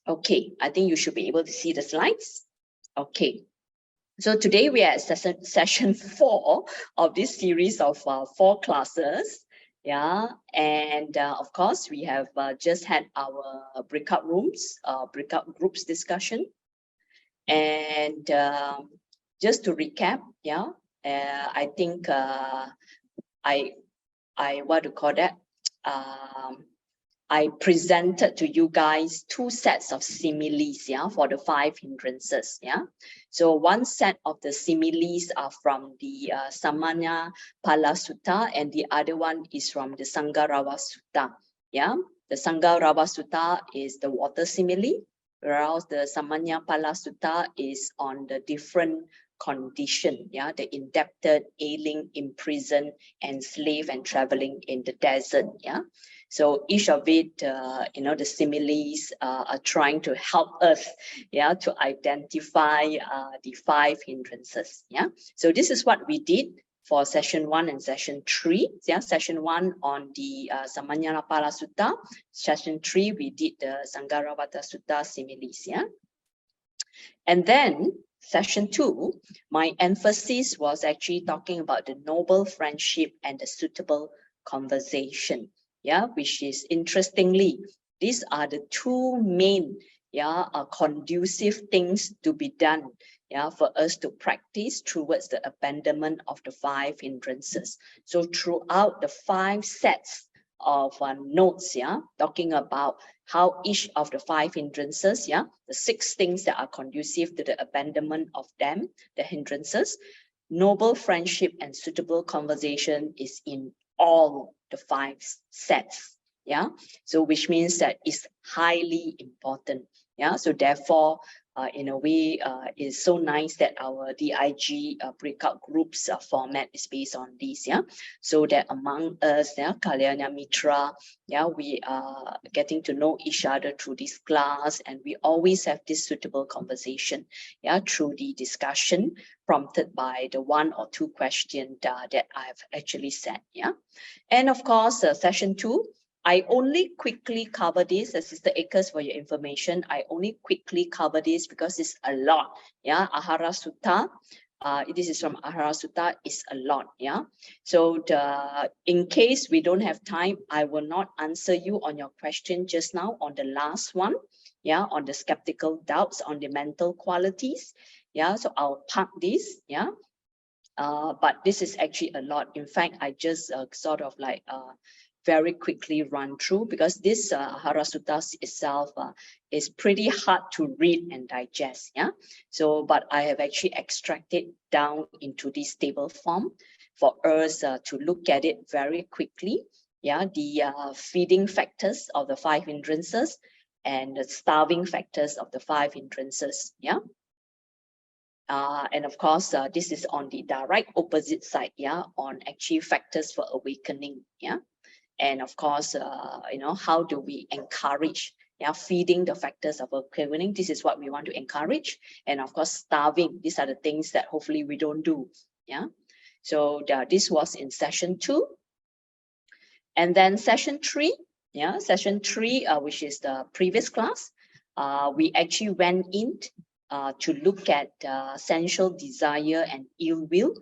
Okay, I think you should be able to see the slides. Okay, so today we are at session 4 of this series of 4 classes. Yeah, and of course, we have just had our breakout groups discussion. And just to recap, yeah, I think I what to call that? I presented to you guys 2 sets of similes, yeah, for the 5 hindrances, yeah. So one set of the similes are from the Samanya Pala Sutta, and the other one is from the Sangarava Sutta, yeah. The Sangarava Sutta is the water simile, whereas the Samanya Pala Sutta is on the different condition, yeah, the indebted, ailing, imprisoned, enslaved, and traveling in the desert, yeah. So each of it, the similes are trying to help us, yeah, to identify the 5 hindrances, yeah. So this is what we did for session 1 and session 3. Yeah, session 1 on the Samanyanapala Sutta. Session 3 we did the Sangaravata Sutta similes, yeah. And then session 2, my emphasis was actually talking about the noble friendship and the suitable conversation. Yeah, which is interestingly, these are the 2 main, yeah, conducive things to be done, yeah, for us to practice towards the abandonment of the 5 hindrances. So throughout the 5 sets of notes, yeah, talking about how each of the 5 hindrances, yeah, the 6 things that are conducive to the abandonment of them, the hindrances, noble friendship and suitable conversation is in all the 5 sets, yeah. So which means that it's highly important, yeah. So therefore, in a way, it's so nice that our D.I.G breakout groups format is based on this, yeah. So that among us, yeah, Kalyana Mitra, yeah, we are getting to know each other through this class, and we always have this suitable conversation, yeah, through the discussion prompted by the 1 or 2 questions that I've actually said, yeah. And of course, session 2, I only quickly cover this, Sister Akers, for your information. I only quickly cover this because it's a lot, yeah. Ahara Sutta, this is from Ahara Sutta, is a lot, yeah. So in case we don't have time, I will not answer you on your question just now on the last one, yeah, on the skeptical doubts on the mental qualities, yeah. So I'll park this, yeah. But this is actually a lot. In fact, I just sort of like very quickly run through, because this Ahara Sutta itself is pretty hard to read and digest, yeah. So, but I have actually extracted down into this table form for us to look at it very quickly, yeah. The feeding factors of the 5 hindrances and the starving factors of the 5 hindrances, yeah. And of course, this is on the direct opposite side, yeah, on actually factors for awakening, yeah. And of course, how do we encourage, yeah, feeding the factors of awakening? This is what we want to encourage. And of course, starving, these are the things that hopefully we don't do, yeah. So this was in session 2. And then session 3, yeah, session 3, which is the previous class, we actually went in to look at sensual desire and ill will,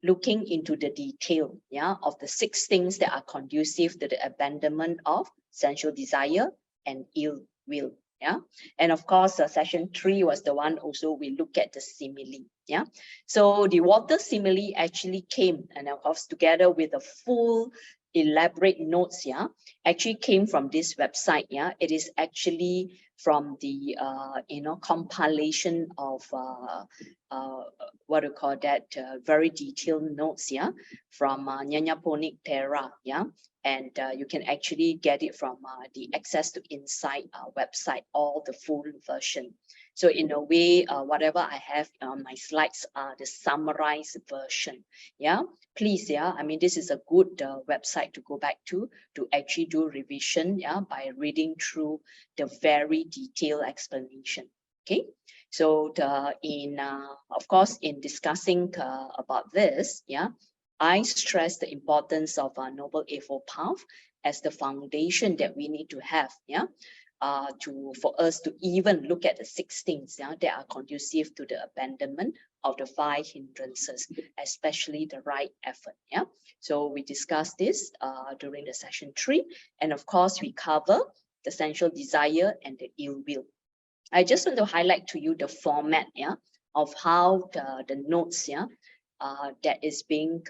looking into the detail, yeah, of the 6 things that are conducive to the abandonment of sensual desire and ill will, yeah. And of course, session 3 was the one also we look at the simile, yeah. So the water simile actually came, and of course, together with the full elaborate notes, yeah, actually came from this website, yeah. It is actually from the compilation of what do you call that, very detailed notes, yeah, from Nyanyaponic Terra, yeah. And you can actually get it from the Access to Insight website, all the full version. So in a way, whatever I have on my slides are the summarized version, yeah. Please, yeah, I mean, this is a good website to go back to actually do revision, yeah, by reading through the very detailed explanation, okay. So of course, in discussing about this, yeah, I stress the importance of a Noble Eightfold Path as the foundation that we need to have, yeah. for us to even look at the 6 things, yeah, that are conducive to the abandonment of the 5 hindrances, especially the right effort. Yeah, so we discussed this during the session 3, and of course we cover the sensual desire and the ill will. I just want to highlight to you the format, yeah, of how the notes, yeah, that is being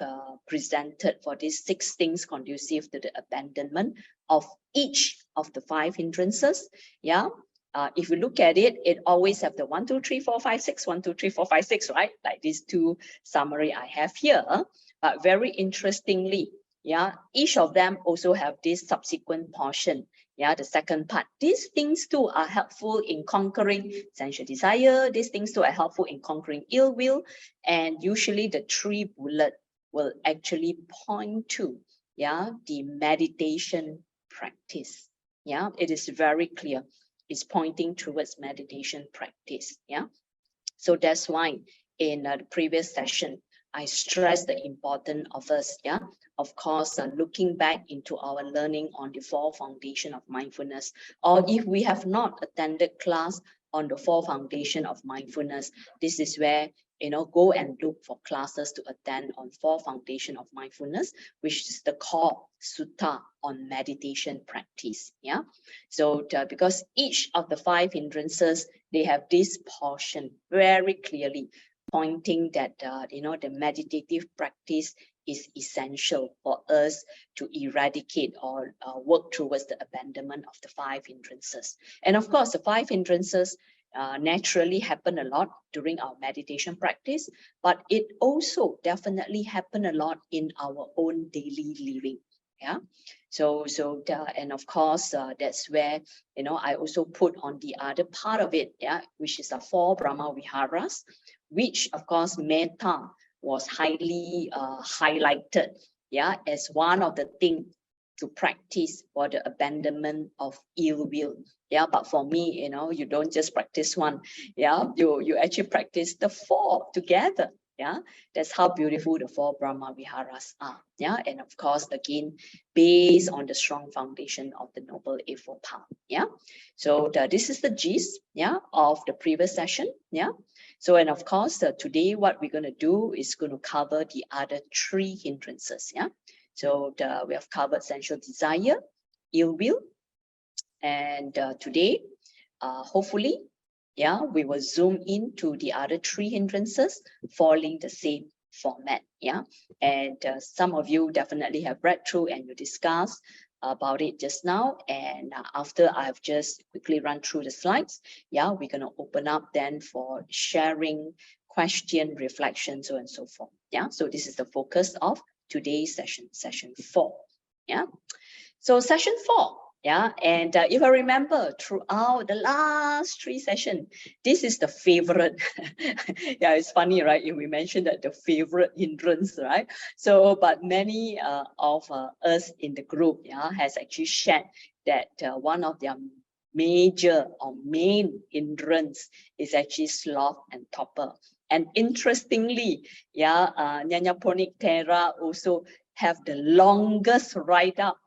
presented for these 6 things conducive to the abandonment of each of the 5 hindrances. Yeah. If you look at it, it always have the 1, 2, 3, 4, 5, 6, 1, 2, 3, 4, 5, 6, right? Like these 2 summary I have here. But very interestingly, yeah, each of them also have this subsequent portion. Yeah, the second part. These things too are helpful in conquering sensual desire. These things too are helpful in conquering ill will. And usually the 3 bullet will actually point to, yeah, the meditation practice. Yeah, it is very clear. It's pointing towards meditation practice. Yeah, so that's why in the previous session, I stressed the importance of us, yeah, of course, looking back into our learning on the 4 foundation of mindfulness, or if we have not attended class on the 4 foundation of mindfulness, this is where, you know, go and look for classes to attend on 4 foundation of mindfulness, which is the core sutta on meditation practice. Yeah, so because each of the 5 hindrances, they have this portion very clearly pointing that you know, the meditative practice is essential for us to eradicate or work towards the abandonment of the 5 hindrances. And of course, the 5 hindrances naturally happen a lot during our meditation practice, but it also definitely happen a lot in our own daily living. Yeah, so and of course that's where, you know, I also put on the other part of it, yeah, which is the 4 Brahma Viharas, which of course metta was highly highlighted, yeah, as one of the things to practice for the abandonment of ill will. Yeah, but for me, you know, you don't just practice one, yeah, you actually practice the 4 together. Yeah, that's how beautiful the 4 Brahma Viharas are. Yeah, and of course, again, based on the strong foundation of the Noble Eightfold Path. Yeah, so this is the gist, yeah, of the previous session. Yeah, so and of course, today what we're going to do is going to cover the other 3 hindrances. Yeah, so we have covered sensual desire, ill will, and today, hopefully, yeah, we will zoom into the other 3 hindrances following the same format. Yeah, and some of you definitely have read through and you discussed about it just now. And after I've just quickly run through the slides, yeah, we're going to open up then for sharing, question, reflection, so on and so forth. Yeah, so this is the focus of today's session, session 4. Yeah, so session 4. Yeah, and if I remember throughout the last 3 sessions, this is the favorite. Yeah, it's funny, right? If we mentioned that the favorite hindrance, right? So, but many of us in the group, yeah, has actually shared that one of their major or main hindrance is actually sloth and torpor. And interestingly, yeah, Nyanya Ponik Thera also have the longest write-up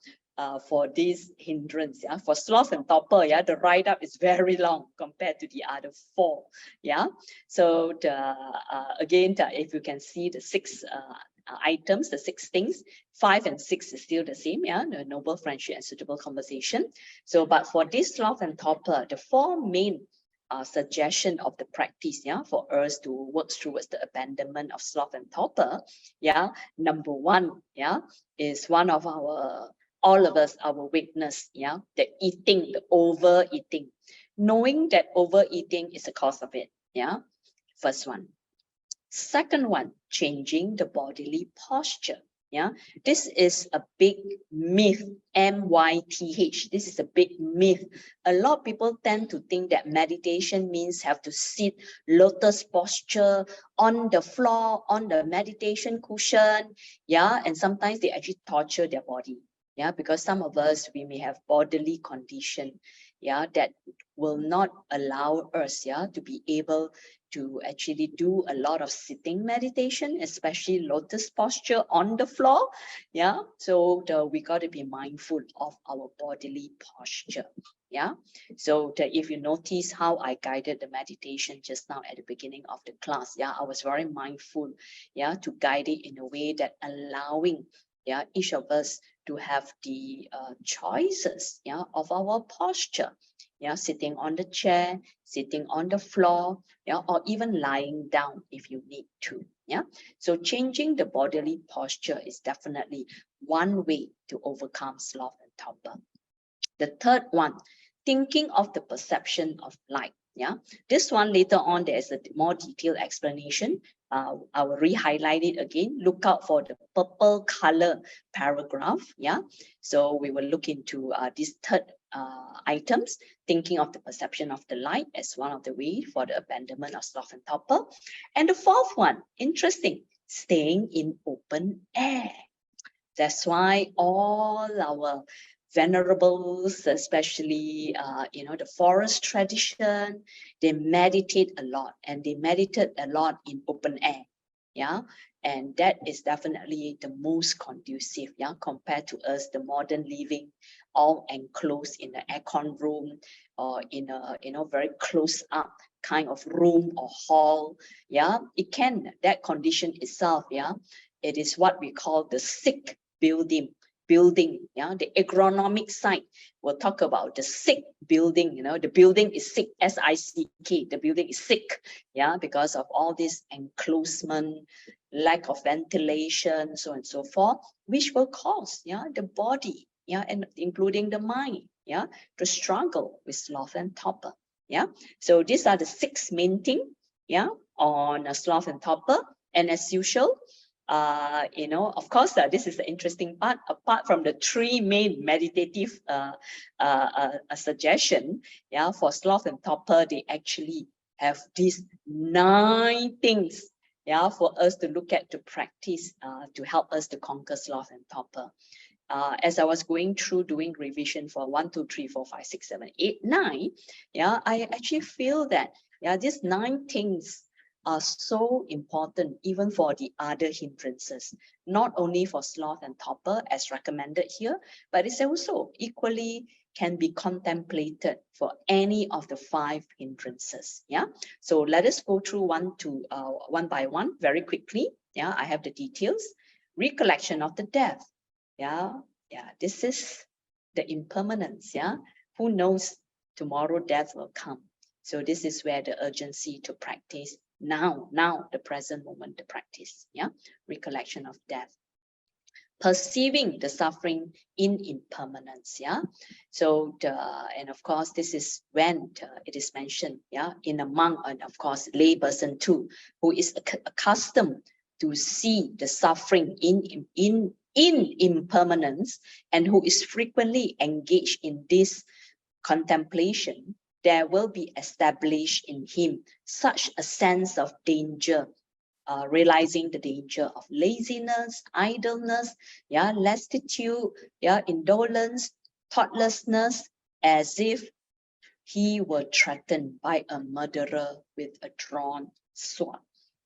for this hindrance. Yeah, for sloth and torpor, yeah, the write-up is very long compared to the other 4. Yeah, so again, if you can see the 6 items, the 6 things, 5 and 6 is still the same. Yeah, the noble friendship and suitable conversation. So, but for this sloth and torpor, the 4 main suggestion of the practice, yeah, for us to work towards the abandonment of sloth and torpor, yeah, number 1, yeah, is one of our, all of us, our weakness, yeah, the eating, the overeating, knowing that overeating is the cause of it. Yeah, first one. Second one, changing the bodily posture. Yeah, this is a big myth, MYTH. This is a big myth. A lot of people tend to think that meditation means have to sit lotus posture on the floor, on the meditation cushion. Yeah, and sometimes they actually torture their body. Yeah, because some of us, we may have bodily condition, yeah, that will not allow us, yeah, to be able to actually do a lot of sitting meditation, especially lotus posture on the floor. Yeah, so we got to be mindful of our bodily posture. Yeah, so if you notice how I guided the meditation just now at the beginning of the class, yeah, I was very mindful, yeah, to guide it in a way that allowing, yeah, each of us to have the choices, yeah, of our posture, yeah, sitting on the chair, sitting on the floor, yeah, or even lying down if you need to. Yeah, so changing the bodily posture is definitely one way to overcome sloth and torpor. The third one, thinking of the perception of light. Yeah, this one later on, there's a more detailed explanation. I will re-highlight it again. Look out for the purple color paragraph. Yeah, so we will look into this third items, thinking of the perception of the light as one of the way for the abandonment of sloth and torpor. And the fourth one, interesting, staying in open air. That's why all our venerables, especially the forest tradition, they meditate a lot, and they meditate a lot in open air. Yeah, and that is definitely the most conducive, yeah, compared to us, the modern living, all enclosed in the aircon room or in a very close up kind of room or hall. Yeah, that condition itself, yeah, it is what we call the sick building. Yeah, the agronomic side will talk about the sick building. The building is sick, S-I-C-K. The building is sick, yeah, because of all this enclosement, lack of ventilation, so on and so forth, which will cause, yeah, the body, yeah, and including the mind, yeah, to struggle with sloth and torpor. Yeah, so these are the 6 main things, yeah, on sloth and torpor. And as usual, of course, this is the interesting part. Apart from the 3 main meditative suggestion, yeah, for sloth and torpor, they actually have these 9 things, yeah, for us to look at, to practice, to help us to conquer sloth and torpor. As I was going through doing revision for 1, 2, 3, 4, 5, 6, 7, 8, 9, yeah, I actually feel that, yeah, these 9 things are so important even for the other hindrances, not only for sloth and torpor as recommended here, but it's also equally can be contemplated for any of the 5 hindrances. Yeah, so let us go through one by one very quickly. Yeah, I have the details. Recollection of the death. Yeah, this is the impermanence. Yeah, who knows, tomorrow death will come. So this is where the urgency to practice now, the present moment to practice. Yeah, recollection of death. Perceiving the suffering in impermanence. Yeah, so and of course this is when it is mentioned, yeah, in a monk, and of course lay person too, who is accustomed to see the suffering in impermanence, and who is frequently engaged in this contemplation, there will be established in him such a sense of danger, realizing the danger of laziness, idleness, yeah, lassitude, yeah, indolence, thoughtlessness, as if he were threatened by a murderer with a drawn sword.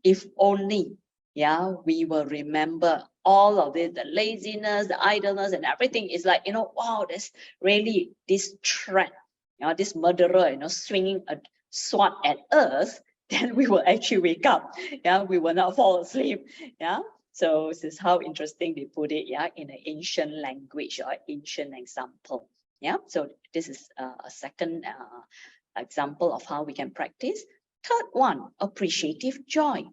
If only, yeah, we will remember all of it, the laziness, the idleness, and everything is like, wow, there's really this threat, this murderer, swinging a sword at us, then we will actually wake up. Yeah, we will not fall asleep. Yeah. So this is how interesting they put it, yeah, in an ancient language or ancient example. Yeah, so this is a second example of how we can practice. Third one, appreciative joy.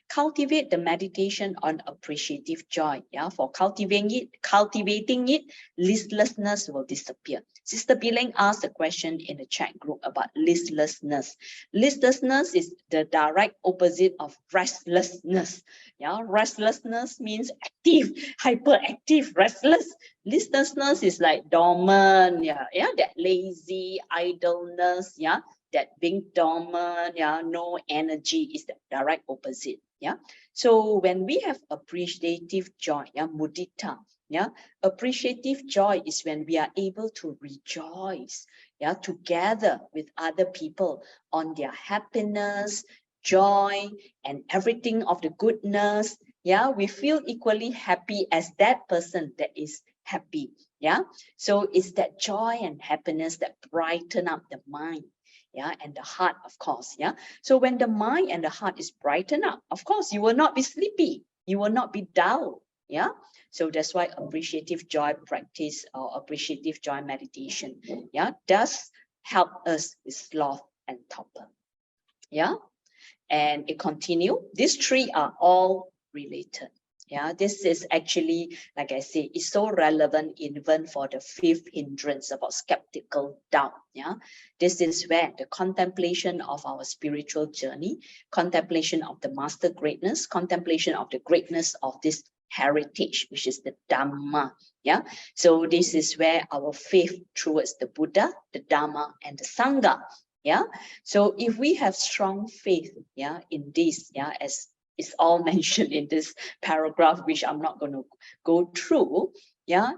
Cultivate the meditation on appreciative joy. Yeah, for cultivating it, listlessness will disappear. Sister Bilang asked a question in the chat group about listlessness. Listlessness is the direct opposite of restlessness. Yeah, restlessness means active, hyperactive, restless. Listlessness is like dormant, yeah, that lazy idleness, yeah, that being dormant, yeah, no energy is the direct opposite. Yeah, so when we have appreciative joy, yeah, mudita, Yeah, appreciative joy is when we are able to rejoice, yeah, together with other people on their happiness, joy, and everything of the goodness. Yeah, we feel equally happy as that person that is happy. Yeah, so it's that joy and happiness that brighten up the mind, yeah, and the heart, of course. Yeah, so when the mind and the heart is brightened up, of course, you will not be sleepy, you will not be dull. Yeah, so that's why appreciative joy practice or appreciative joy meditation, yeah, does help us with sloth and torpor. Yeah, and it continue. These three are all related. Yeah, this is actually, like I say, it's so relevant even for the fifth hindrance about skeptical doubt. Yeah, this is where the contemplation of our spiritual journey, contemplation of the master greatness, contemplation of the greatness of this heritage, which is the Dhamma. Yeah, so this is where our faith towards the Buddha, the Dhamma, and the Sangha. Yeah, so if we have strong faith, yeah, in this, yeah, as it's all mentioned in this paragraph, which I'm not going to go through, yeah,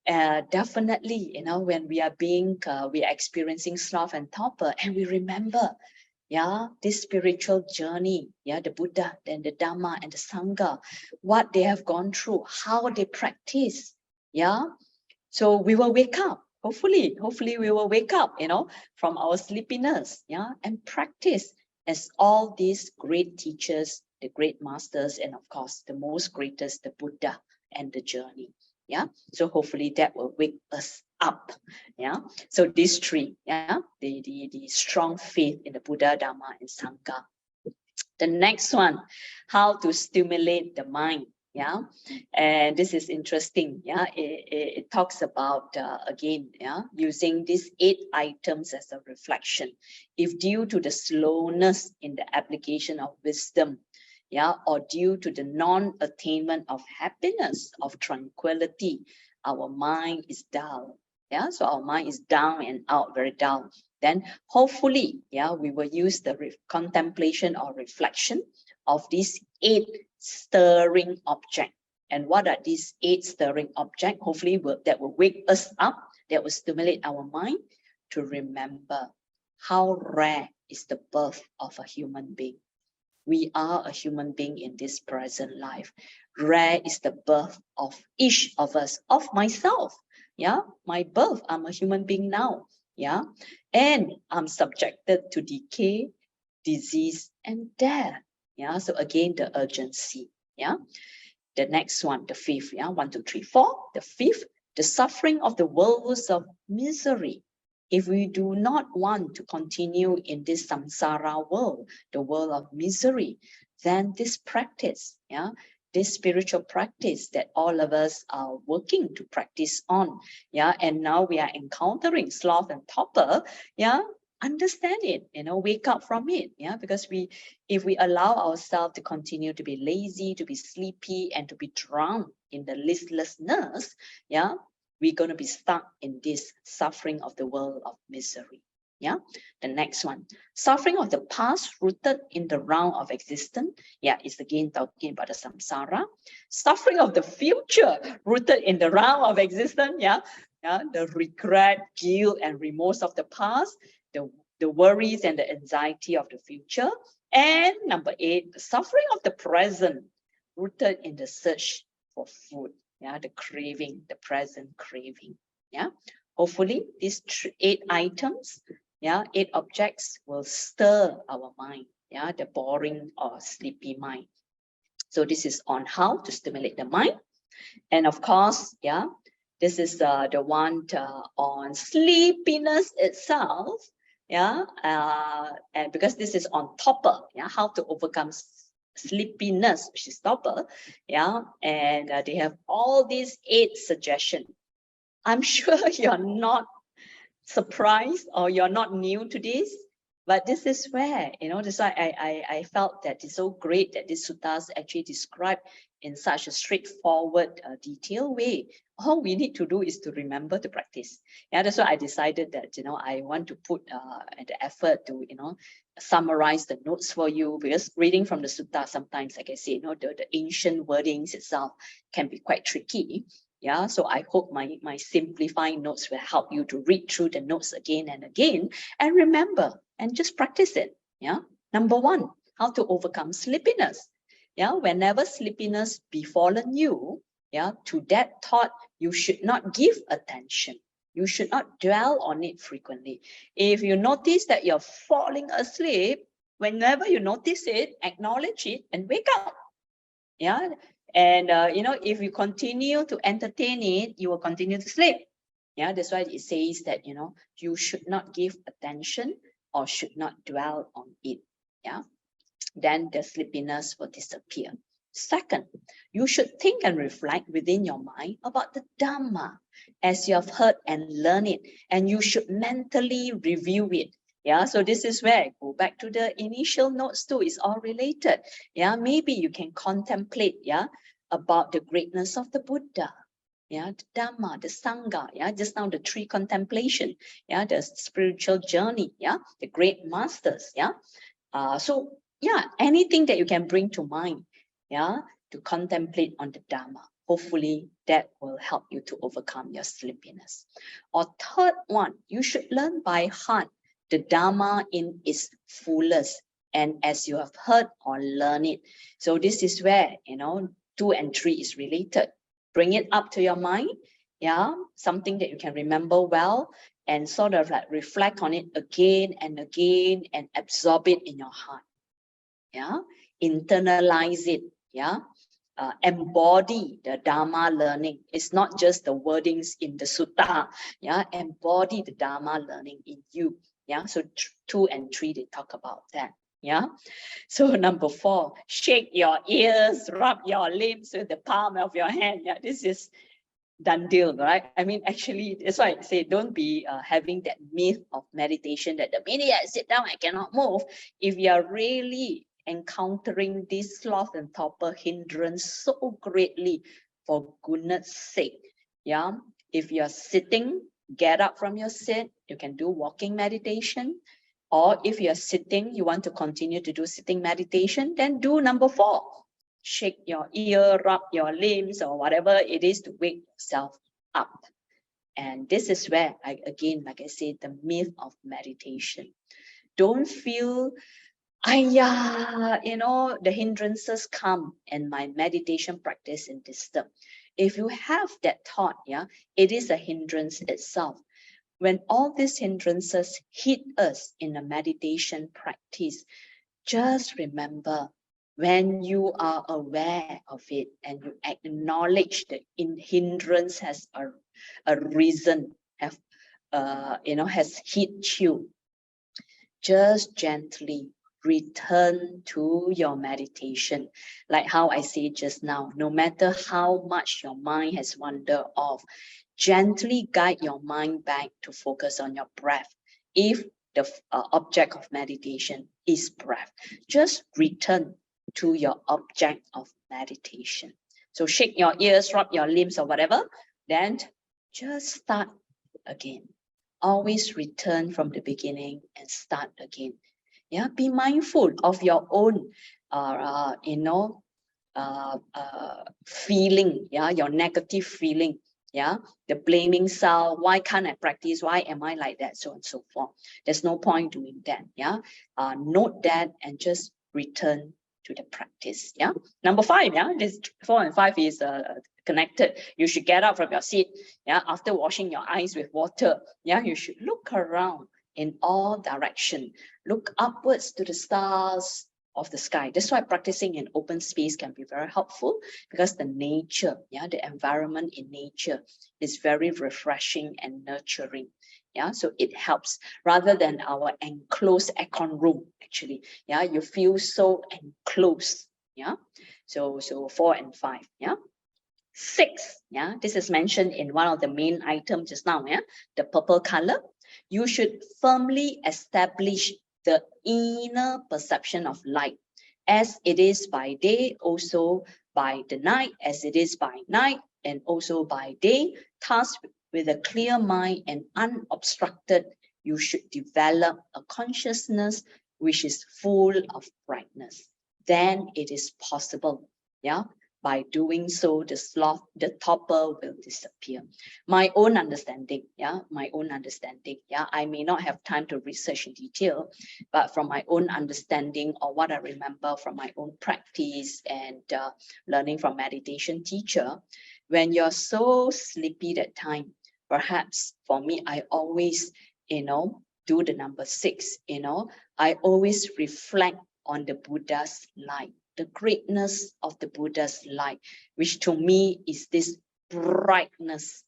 definitely, you know, when we are experiencing sloth and torpor, and we remember, yeah, this spiritual journey, yeah, the Buddha, then the Dhamma and the Sangha, what they have gone through, how they practice, yeah, so we will wake up. Hopefully we will wake up, you know, from our sleepiness, yeah, and practice as all these great teachers, the great masters, and of course, the most greatest, the Buddha and the journey. Yeah, so hopefully that will wake us up. Yeah, so these three, yeah, the strong faith in the Buddha, Dhamma, and Sangha. The next one, how to stimulate the mind. Yeah, and this is interesting. Yeah, it talks about again, yeah, using these 8 items as a reflection. If due to the slowness in the application of wisdom, yeah, or due to the non-attainment of happiness, of tranquility, our mind is dull. Yeah, so our mind is down and out, very dull. Then hopefully, yeah, we will use the contemplation or reflection of these 8 stirring objects. And what are these 8 stirring objects? Hopefully that will wake us up, that will stimulate our mind to remember how rare is the birth of a human being. We are a human being in this present life. Rare is the birth of each of us, of myself. Yeah, my birth, I'm a human being now. Yeah, and I'm subjected to decay, disease, and death. Yeah, so again, the urgency. Yeah, the next one, the fifth. Yeah, 1, 2, 3, 4. The fifth, the suffering of the worlds of misery. If we do not want to continue in this samsara world, the world of misery, then this practice, yeah, this spiritual practice that all of us are working to practice on, yeah, and now we are encountering sloth and torpor, yeah, understand it, you know, wake up from it, yeah, because if we allow ourselves to continue to be lazy, to be sleepy, and to be drowned in the listlessness, yeah, we're going to be stuck in this suffering of the world of misery. Yeah, the next one, suffering of the past rooted in the round of existence. Yeah, it's again talking about the samsara. Suffering of the future rooted in the round of existence. Yeah, yeah, the regret, guilt, and remorse of the past, the worries and the anxiety of the future. And number 8, the suffering of the present rooted in the search for food. Yeah, the craving, the present craving. Yeah, hopefully these 8 items, yeah, 8 objects will stir our mind. Yeah, the boring or sleepy mind. So this is on how to stimulate the mind. And of course, yeah, this is the one on sleepiness itself. Yeah, and because this is on torpor, yeah, how to overcome sleepiness, which is torpor. Yeah, and they have all these 8 suggestions. I'm sure you're not surprised or you're not new to this, but this is where, you know, that's why I felt that it's so great that this suttas actually described in such a straightforward, detailed way. All we need to do is to remember to practice. Yeah, that's why I decided that, you know, I want to put the effort to, you know, summarize the notes for you, because reading from the sutta sometimes, like I say, you know, the ancient wordings itself can be quite tricky. Yeah, so I hope my simplifying notes will help you to read through the notes again and again and remember and just practice it. Yeah. Number one, how to overcome sleepiness. Yeah, whenever sleepiness befallen you, yeah, to that thought, you should not give attention. You should not dwell on it frequently. If you notice that you're falling asleep, whenever you notice it, acknowledge it and wake up. Yeah. And, if you continue to entertain it, you will continue to sleep. Yeah. That's why it says that, you should not give attention or should not dwell on it. Yeah. Then the sleepiness will disappear. Second, you should think and reflect within your mind about the Dhamma as you have heard and learned it, and you should mentally review it. Yeah, so this is where I go back to the initial notes too. It's all related. Yeah, maybe you can contemplate, about the greatness of the Buddha. Yeah, the Dhamma, the Sangha, just now the three contemplation, the spiritual journey, the great masters, so anything that you can bring to mind, to contemplate on the Dhamma. Hopefully that will help you to overcome your sleepiness. Or third one, you should learn by heart the Dhamma in its fullest, and as you have heard or learned it. So this is where, 2 and 3 is related. Bring it up to your mind, something that you can remember well, and sort of like reflect on it again and again and absorb it in your heart. Internalize it. Embody the Dhamma learning. It's not just the wordings in the sutta. Embody the Dhamma learning in you. So 2 and 3 they talk about that. So number 4, shake your ears, rub your limbs with the palm of your hand. This is done deal, right? I mean, actually, that's why I say don't be having that myth of meditation that the minute I sit down, I cannot move. If you are really encountering this sloth and torpor hindrance so greatly, for goodness sake, if you're sitting, get up from your sit. You can do walking meditation. Or if you're sitting, you want to continue to do sitting meditation, then do number 4. Shake your ear, rub your limbs, or whatever it is to wake yourself up. And this is where, again, like I said, the myth of meditation. Don't feel, the hindrances come and my meditation practice is disturbed. If you have that thought, it is a hindrance itself. When all these hindrances hit us in a meditation practice, just remember, when you are aware of it and you acknowledge that hindrance has a reason, has hit you, just gently return to your meditation. Like how I said just now, no matter how much your mind has wandered off, gently guide your mind back to focus on your breath. If the object of meditation is breath, just return to your object of meditation. So shake your ears, rub your limbs or whatever, then just start again. Always return from the beginning and start again. Be mindful of your own, feeling, your negative feeling. The blaming self, why can't I practice? Why am I like that? So on and so forth. There's no point doing that. Note that and just return to the practice. Number 5, this 4 and 5 is connected. You should get up from your seat. After washing your eyes with water, you should look around in all directions. Look upwards to the stars of the sky. That's why practicing in open space can be very helpful, because the nature, the environment in nature is very refreshing and nurturing. So it helps rather than our enclosed aircon room. Actually, you feel so enclosed. So 4 and 5. 6, this is mentioned in one of the main items just now. The purple color. You should firmly establish the inner perception of light, as it is by day, also by the night, as it is by night, and also by day. Thus, with a clear mind and unobstructed, you should develop a consciousness which is full of brightness. Then it is possible, By doing so, the sloth, the torpor will disappear. My own understanding, yeah, my own understanding, yeah. I may not have time to research in detail, but from my own understanding or what I remember from my own practice and learning from meditation teacher, when you're so sleepy that time, perhaps for me, I always, do the number 6, I always reflect on the Buddha's light, the greatness of the Buddha's light, which to me is this brightness,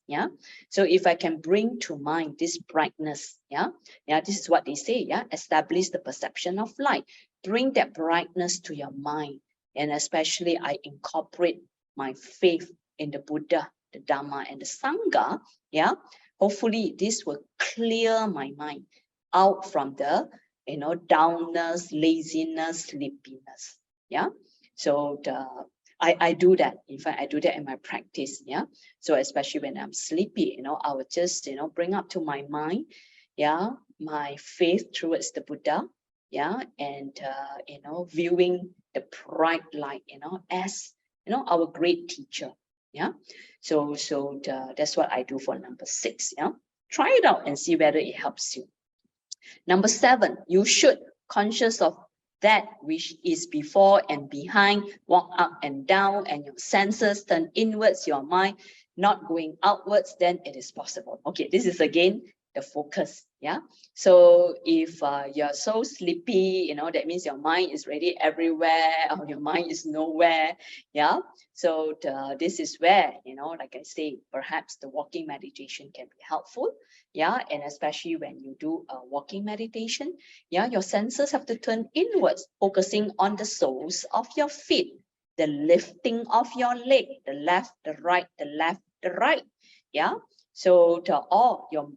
yeah. So if I can bring to mind this brightness, yeah, this is what they say, yeah, establish the perception of light, bring that brightness to your mind, and especially I incorporate my faith in the Buddha, the Dhamma, and the Sangha, yeah. Hopefully this will clear my mind out from the downness, laziness, sleepiness. Yeah. So I do that. In fact, I do that in my practice. Yeah. So especially when I'm sleepy, I would just bring up to my mind, yeah, my faith towards the Buddha. Yeah. And viewing the bright light, as our great teacher. Yeah. So that's what I do for number 6. Yeah. Try it out and see whether it helps you. Number 7, you should conscious of that which is before and behind, walk up and down, and your senses turn inwards, your mind not going outwards, then it is possible. Okay, this is again the focus. Yeah. So if you're so sleepy, that means your mind is really everywhere, or your mind is nowhere. Yeah. So this is where, like I say, perhaps the walking meditation can be helpful. Yeah. And especially when you do a walking meditation, yeah, your senses have to turn inwards, focusing on the soles of your feet, the lifting of your leg, the left, the right, the left, the right. Yeah. So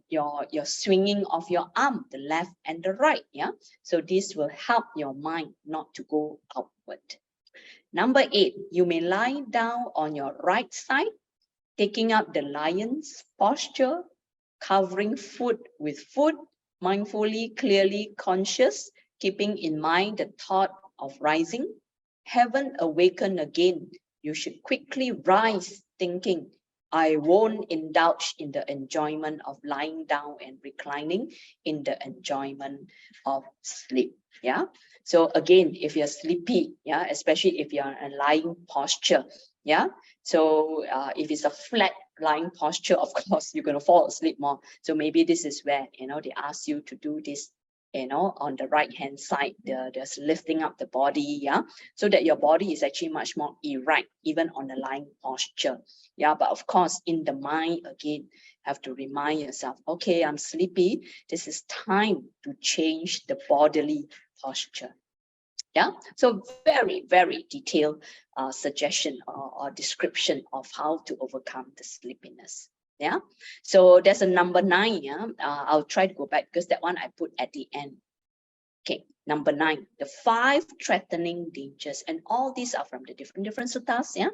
your swinging of your arm, the left and the right. Yeah. So this will help your mind not to go outward. Number 8, you may lie down on your right side, taking up the lion's posture, covering foot with foot, mindfully, clearly conscious, keeping in mind the thought of rising. Haven't awakened again. You should quickly rise, thinking, I won't indulge in the enjoyment of lying down and reclining, in the enjoyment of sleep. Yeah. So again, if you're sleepy, yeah, especially if you're in a lying posture, yeah. So if it's a flat lying posture, of course, you're going to fall asleep more. So maybe this is where, they ask you to do this, on the right hand side, there's lifting up the body, yeah, so that your body is actually much more erect, even on the lying posture. Yeah, but of course, in the mind, again, have to remind yourself, okay, I'm sleepy. This is time to change the bodily posture. Yeah, so very, very detailed suggestion or description of how to overcome the sleepiness. Yeah, so there's a number 9. Yeah, I'll try to go back because that one I put at the end. Okay, number 9, the 5 threatening dangers, and all these are from the different suttas. Yeah,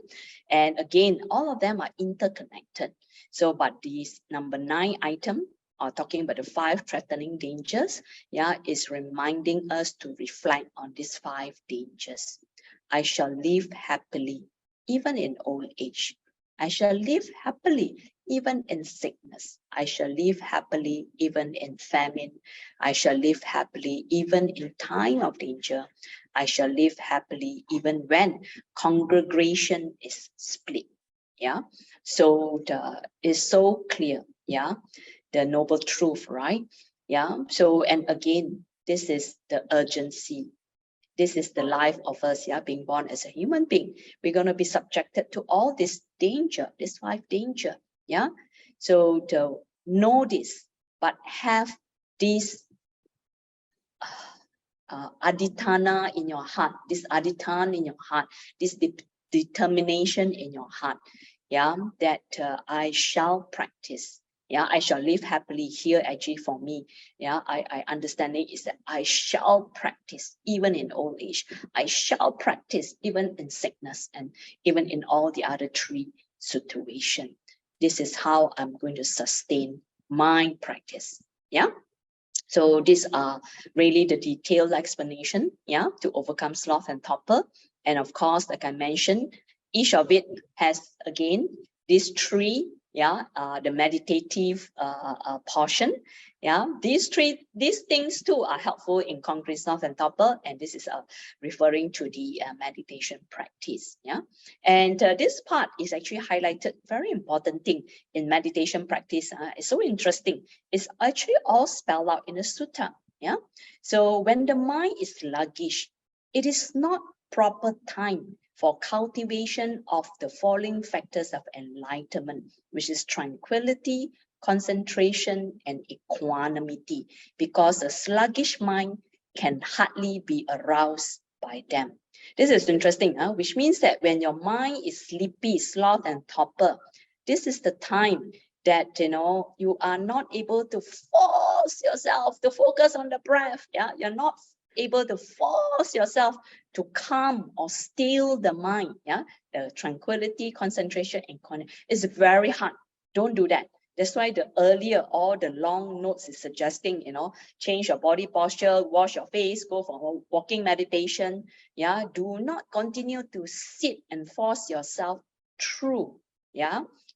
and again, all of them are interconnected. So, but these number 9 item, talking about the 5 threatening dangers, yeah, is reminding us to reflect on these 5 dangers. I shall live happily, even in old age. I shall live happily, even in sickness. I shall live happily, even in famine. I shall live happily, even in time of danger. I shall live happily, even when congregation is split. Yeah, so it's so clear. Yeah, the noble truth, right? Yeah. So, and again, this is the urgency. This is the life of us, yeah, being born as a human being. We're going to be subjected to all this danger, this 5 danger, yeah. So to know this, but have this aditana in your heart, this aditan in your heart, this determination in your heart, yeah, that I shall practice. Yeah, I shall live happily here. Actually, for me, yeah, I understand it is that I shall practice even in old age. I shall practice even in sickness and even in all the other 3 situations. This is how I'm going to sustain my practice. Yeah. So these are really the detailed explanation, yeah, to overcome sloth and torpor. And of course, like I mentioned, each of it has, again, these three, the meditative portion. These things too are helpful in concrete, soft, and topper, and this is referring to the meditation practice. And this part is actually highlighted, very important thing in meditation practice. It's so interesting. It's actually all spelled out in the sutta. So when the mind is sluggish, it is not proper time for cultivation of the following factors of enlightenment, which is tranquility, concentration, and equanimity, because a sluggish mind can hardly be aroused by them. This is interesting, which means that when your mind is sleepy, sloth, and torpor, this is the time that you are not able to force yourself to focus on the breath. You're not able to force yourself to calm or still the mind. The tranquility, concentration, and is very hard. Don't do that. That's why the earlier, all the long notes is suggesting, change your body posture, wash your face, go for walking meditation. Do not continue to sit and force yourself through.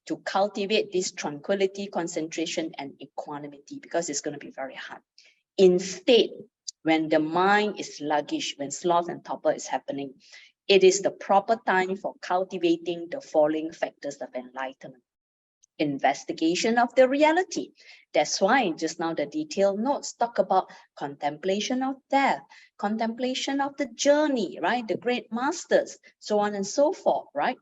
To cultivate this tranquility, concentration, and equanimity, because it's going to be very hard. Instead, when the mind is sluggish, when sloth and torpor is happening, it is the proper time for cultivating the following factors of enlightenment. Investigation of the reality. That's why just now the detailed notes talk about contemplation of death, contemplation of the journey, right? The great masters, so on and so forth, right?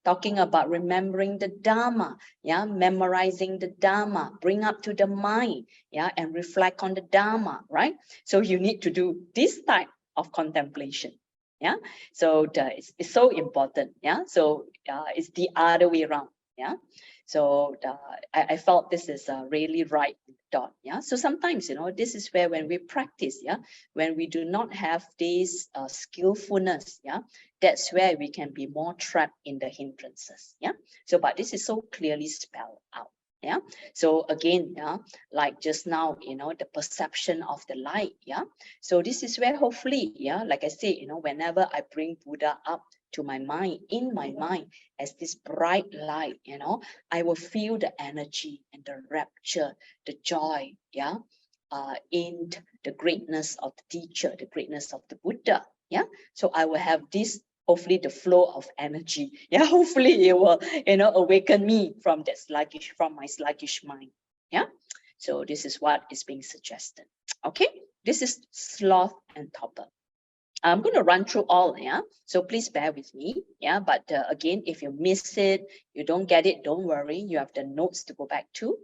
Talking about remembering the Dhamma, memorizing the Dhamma, bring up to the mind, and reflect on the Dhamma, right? So you need to do this type of contemplation. So it's so important. So it's the other way around. So I felt this is really right dot. So sometimes, this is where when we practice, when we do not have this skillfulness, that's where we can be more trapped in the hindrances. So but this is so clearly spelled out. So again, like just now, the perception of the light. So this is where hopefully, like I say, whenever I bring Buddha up to my mind, in my mind, as this bright light, I will feel the energy and the rapture, the joy, in the greatness of the teacher, the greatness of the Buddha. So I will have this, hopefully, the flow of energy. Hopefully it will, awaken me from that sluggish, from my sluggish mind. So this is what is being suggested. Okay, this is sloth and torpor. I'm going to run through all, so please bear with me, but again, if you miss it, you don't get it, don't worry, you have the notes to go back to,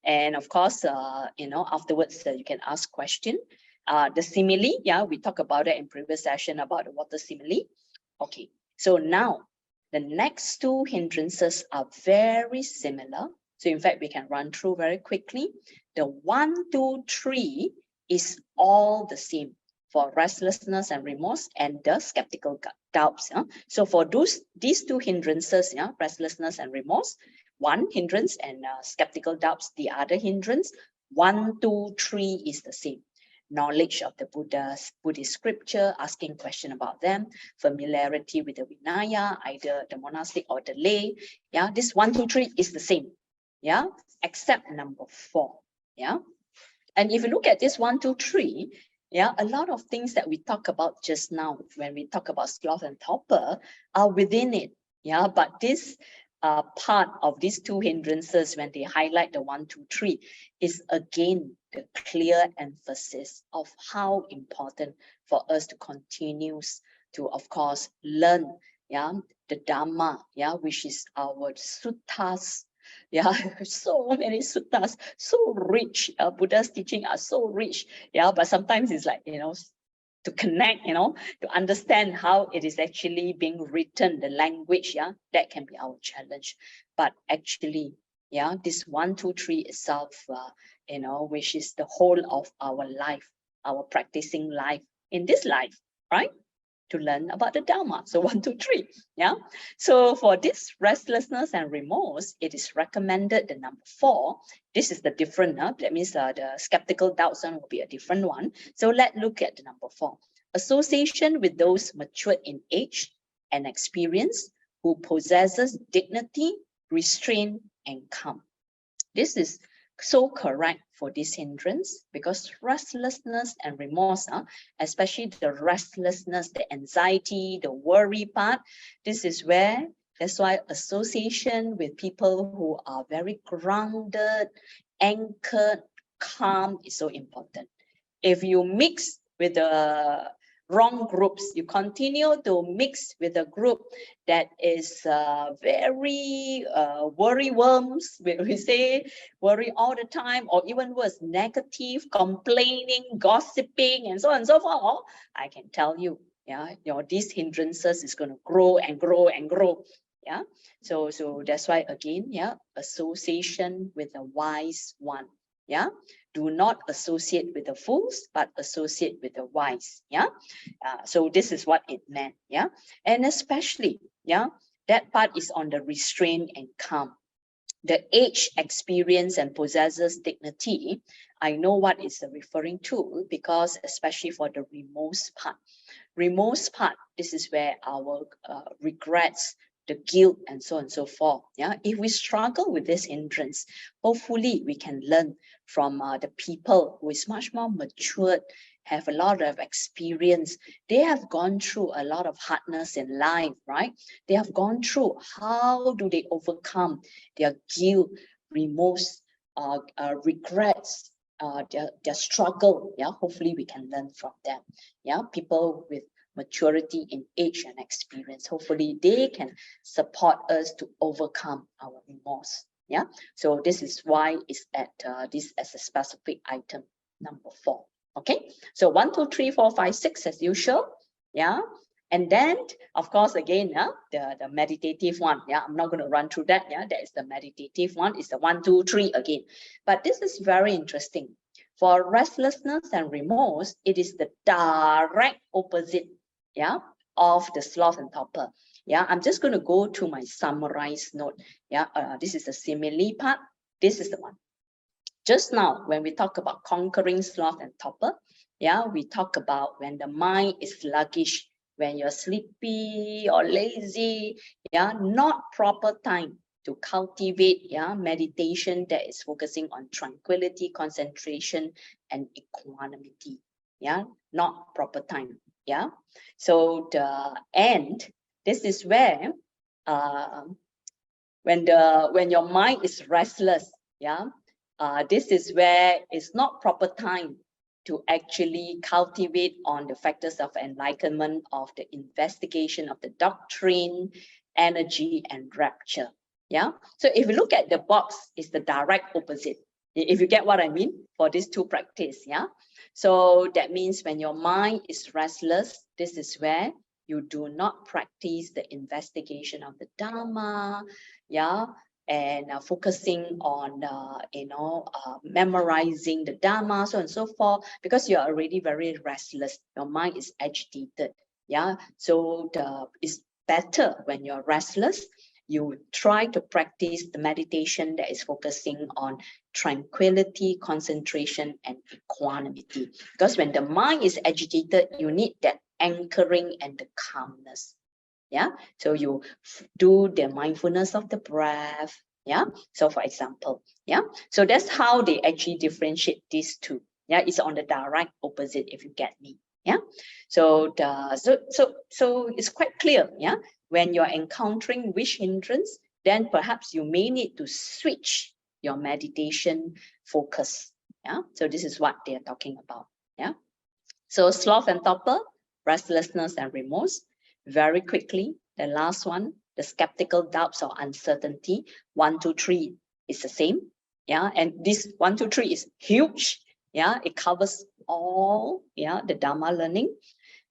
and of course, afterwards, you can ask question. The simile, we talked about it in previous session about the water simile. Okay, so now, the next two hindrances are very similar, so in fact, we can run through very quickly. The 1, 2, 3 is all the same for restlessness and remorse and the skeptical doubts. So for these two hindrances, restlessness and remorse, one hindrance, and skeptical doubts, the other hindrance. 1, 2, 3 is the same. Knowledge of the Buddhist scripture, asking question about them, familiarity with the Vinaya, either the monastic or the lay. This 1, 2, 3 is the same. Except number 4. And if you look at this 1, 2, 3, a lot of things that we talk about just now when we talk about sloth and torpor are within it. But this part of these two hindrances, when they highlight the 1, 2, 3, is again the clear emphasis of how important for us to continue to, of course, learn the Dhamma, which is our suttas. So many suttas, so rich. Buddha's teaching are so rich. But sometimes it's like, to connect, to understand how it is actually being written, the language, that can be our challenge. But actually, this 1, 2, 3 itself, which is the whole of our life, our practicing life in this life, right? To learn about the Dhamma. So 1, 2, 3. So for this restlessness and remorse, it is recommended the number 4. This is the different, that means the skeptical doubts one will be a different one. So let's look at the number 4. Association with those matured in age and experience, who possesses dignity, restraint, and calm. This is so correct for this hindrance, because restlessness and remorse, especially the restlessness, the anxiety, the worry part, this is where, that's why association with people who are very grounded, anchored, calm is so important. If you mix with the wrong groups, you continue to mix with a group that is very worry worms, we say worry all the time, or even worse, negative, complaining, gossiping, and so on and so forth, I can tell you, yeah, these hindrances is going to grow and grow and grow. Yeah, so that's why again, yeah, association with a wise one. Yeah, do not associate with the fools, but associate with the wise. Yeah, so this is what it meant. Yeah, and especially, yeah, that part is on the restraint and calm. The age, experience, and possesses dignity. I know what it's referring to, because especially for the remorse part. Remorse part, this is where our regrets, the guilt, and so on and so forth. Yeah, if we struggle with this hindrance, hopefully we can learn from the people who is much more matured, have a lot of experience. They have gone through a lot of hardness in life, right? They have gone through how do they overcome their guilt, remorse, regrets, their struggle. Yeah, hopefully we can learn from them. Yeah, people with maturity in age and experience, hopefully they can support us to overcome our remorse. Yeah, so this is why it's at this as a specific item number 4. Okay, so 1, 2, 3, 4, 5, 6 as usual. Yeah, and then of course again, the meditative one. Yeah, I'm not going to run through that. Yeah, that is the meditative one. It's the 1, 2, 3 again. But this is very interesting. For restlessness and remorse, it is the direct opposite, yeah, of the sloth and torpor. Yeah, I'm just going to go to my summarized note. Yeah, this is the simile part. This is the one. Just now, when we talk about conquering sloth and torpor, yeah, we talk about when the mind is sluggish, when you're sleepy or lazy, yeah, not proper time to cultivate, yeah, meditation that is focusing on tranquility, concentration, and equanimity. Yeah, not proper time. Yeah, so the end, this is where when your mind is restless, yeah, this is where it's not proper time to actually cultivate on the factors of enlightenment, of the investigation of the doctrine, energy, and rapture. Yeah, so if you look at the box, it's the direct opposite, if you get what I mean, for these two practice. Yeah, so that means when your mind is restless, this is where you do not practice the investigation of the Dhamma, yeah, and focusing on memorizing the Dhamma, so on and so forth, because you're already very restless, your mind is agitated. Yeah, so it's better when you're restless, you try to practice the meditation that is focusing on tranquility, concentration, and equanimity. Because when the mind is agitated, you need that anchoring and the calmness. Yeah, so you do the mindfulness of the breath. Yeah, so for example, yeah, so that's how they actually differentiate these two. Yeah, it's on the direct opposite, if you get me. Yeah, so so it's quite clear. Yeah, when you're encountering which hindrance, then perhaps you may need to switch your meditation focus. Yeah, so this is what they are talking about. Yeah, so sloth and torpor, restlessness and remorse. Very quickly, the last one, the skeptical doubts or uncertainty. 1, 2, 3 is the same. Yeah, and this 1, 2, 3 is huge. Yeah, it covers all, yeah, the Dhamma learning.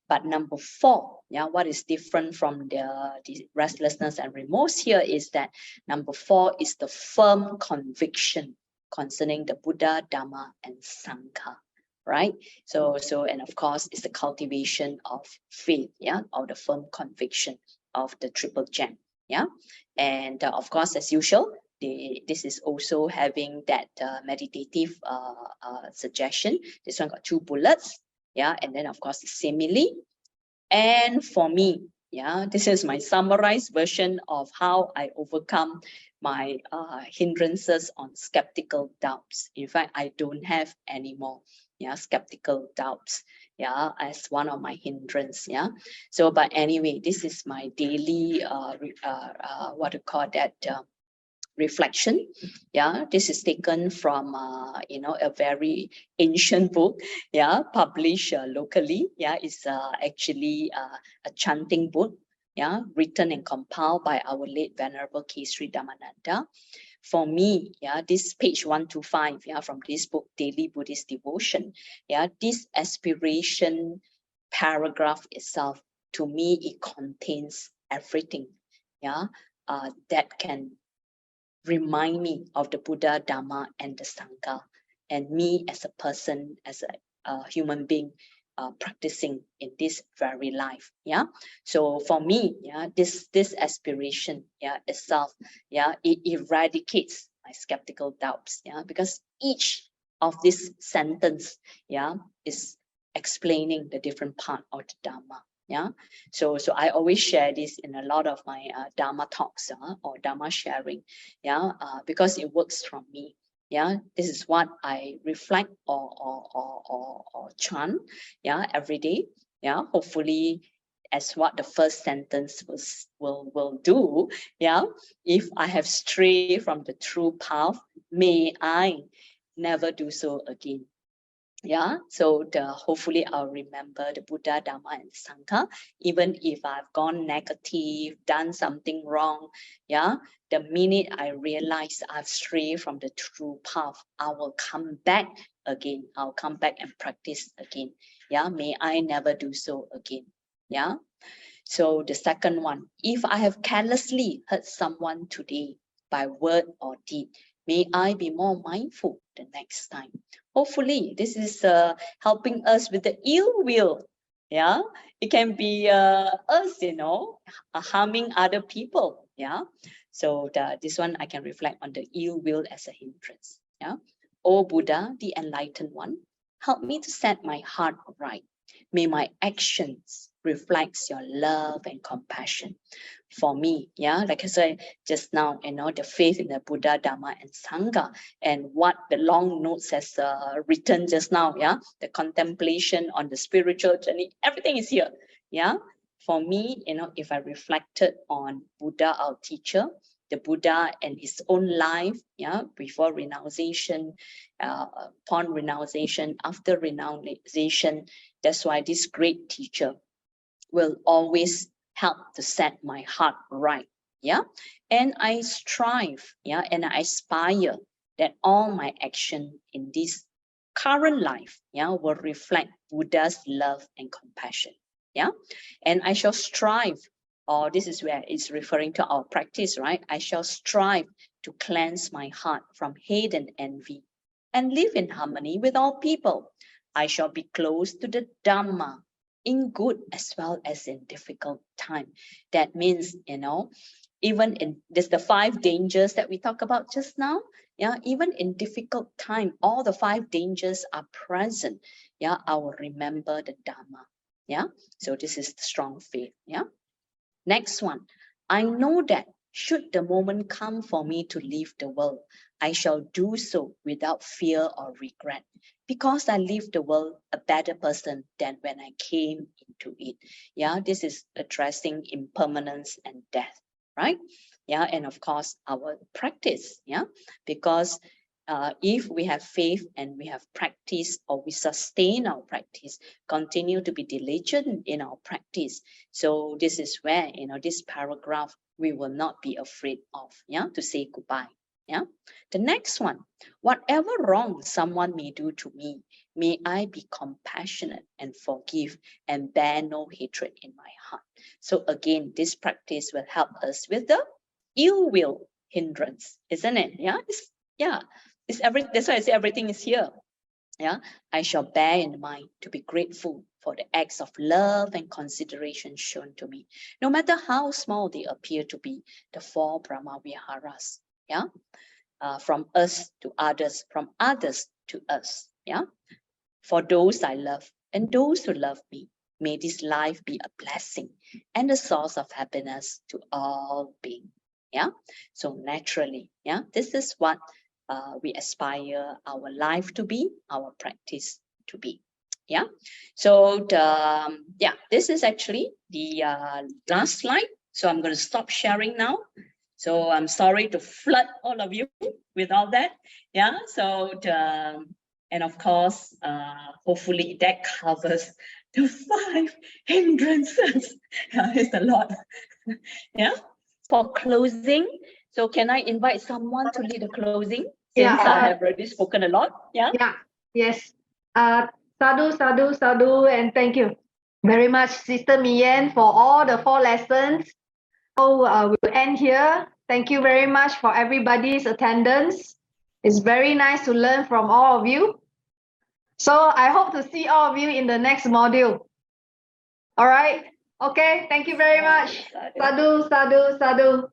But number 4, yeah, what is different from the restlessness and remorse here is that number 4 is the firm conviction concerning the Buddha, Dhamma, and Sangha. Right, so and of course it's the cultivation of faith, yeah, or the firm conviction of the triple gem. Yeah, and of course, as usual, this is also having that meditative suggestion. This one got 2 bullets. yeah, and then of course the simile. And for me, yeah, this is my summarized version of how I overcome my hindrances on skeptical doubts. In fact, I don't have any more, yeah, skeptical doubts, yeah, as one of my hindrance, yeah. So, but anyway, this is my daily, what to call that, reflection. Yeah, this is taken from a very ancient book, yeah, published locally. Yeah, it's actually a chanting book, yeah, written and compiled by our late venerable Kesri Dhammananda. For me, yeah, this page 125, yeah, from this book, Daily Buddhist Devotion, yeah, this aspiration paragraph itself, to me, it contains everything, yeah, that can remind me of the Buddha, Dhamma, and the Sangha, and me as a person, as a human being, practicing in this very life. Yeah. So for me, yeah, this aspiration, yeah, itself, yeah, it eradicates my skeptical doubts. Yeah, because each of this sentence, yeah, is explaining the different part of the Dhamma. Yeah, so I always share this in a lot of my Dhamma talks, or Dhamma sharing, yeah, because it works from me. Yeah, this is what I reflect or chant, yeah, every day. Yeah, hopefully, as what the first sentence will do. Yeah, if I have strayed from the true path, may I never do so again. Yeah, so hopefully I'll remember the Buddha, Dhamma, and Sangha, even if I've gone negative, done something wrong. Yeah, the minute I realize I've strayed from the true path, I will come back again. I'll come back and practice again. Yeah, may I never do so again. Yeah. So the second one, if I have carelessly hurt someone today by word or deed, may I be more mindful the next time. Hopefully, this is helping us with the ill will. Yeah, it can be us, harming other people. Yeah, so this one I can reflect on the ill will as a hindrance. Yeah, O Buddha, the enlightened one, help me to set my heart right. May my actions reflects your love and compassion for me. Yeah, like I said just now, the faith in the Buddha, Dhamma, and Sangha, and what the long notes has written just now. Yeah, the contemplation on the spiritual journey, everything is here. Yeah, for me, if I reflected on Buddha, our teacher, the Buddha and his own life, yeah, before renunciation, upon renunciation, after renunciation. That's why this great teacher will always help to set my heart right. Yeah. And I strive, yeah, and I aspire that all my action in this current life, yeah, will reflect Buddha's love and compassion. Yeah. And I shall strive, or this is where it's referring to our practice, right? I shall strive to cleanse my heart from hate and envy and live in harmony with all people. I shall be close to the Dhamma in good as well as in difficult time. That means, even in there's the 5 dangers that we talk about just now. Yeah, even in difficult time, all the 5 dangers are present. Yeah, I will remember the Dhamma. Yeah, so this is the strong faith. Yeah. Next one, I know that should the moment come for me to leave the world, I shall do so without fear or regret, because I leave the world a better person than when I came into it. Yeah, this is addressing impermanence and death, right? Yeah, and of course, our practice, yeah, because if we have faith and we have practice, or we sustain our practice, continue to be diligent in our practice. So this is where, this paragraph, we will not be afraid of, yeah, to say goodbye. Yeah. The next one, whatever wrong someone may do to me, may I be compassionate and forgive and bear no hatred in my heart. So again, this practice will help us with the ill will hindrance, isn't it? Yeah. That's why I say everything is here. Yeah, I shall bear in mind to be grateful for the acts of love and consideration shown to me, no matter how small they appear to be, the 4 Brahma Viharas. Yeah, from us to others, from others to us. Yeah, for those I love, and those who love me. May this life be a blessing and a source of happiness to all beings. Yeah. So naturally, yeah, this is what we aspire our life to be, our practice to be. Yeah. So this is actually the last slide. So I'm going to stop sharing now. So I'm sorry to flood all of you with all that. Yeah. So and of course, hopefully that covers the 5 hindrances. It's a lot. Yeah. For closing, so can I invite someone to lead the closing? Since I have already spoken a lot. Yeah. Yeah. Yes. Sadhu, sadhu, sadhu, and thank you very much, Sister Mi Yen, for all the 4 lessons. So we'll end here. Thank you very much for everybody's attendance. It's very nice to learn from all of you. So I hope to see all of you in the next module. All right. Okay. Thank you very much. Sadhu, sadhu, sadhu.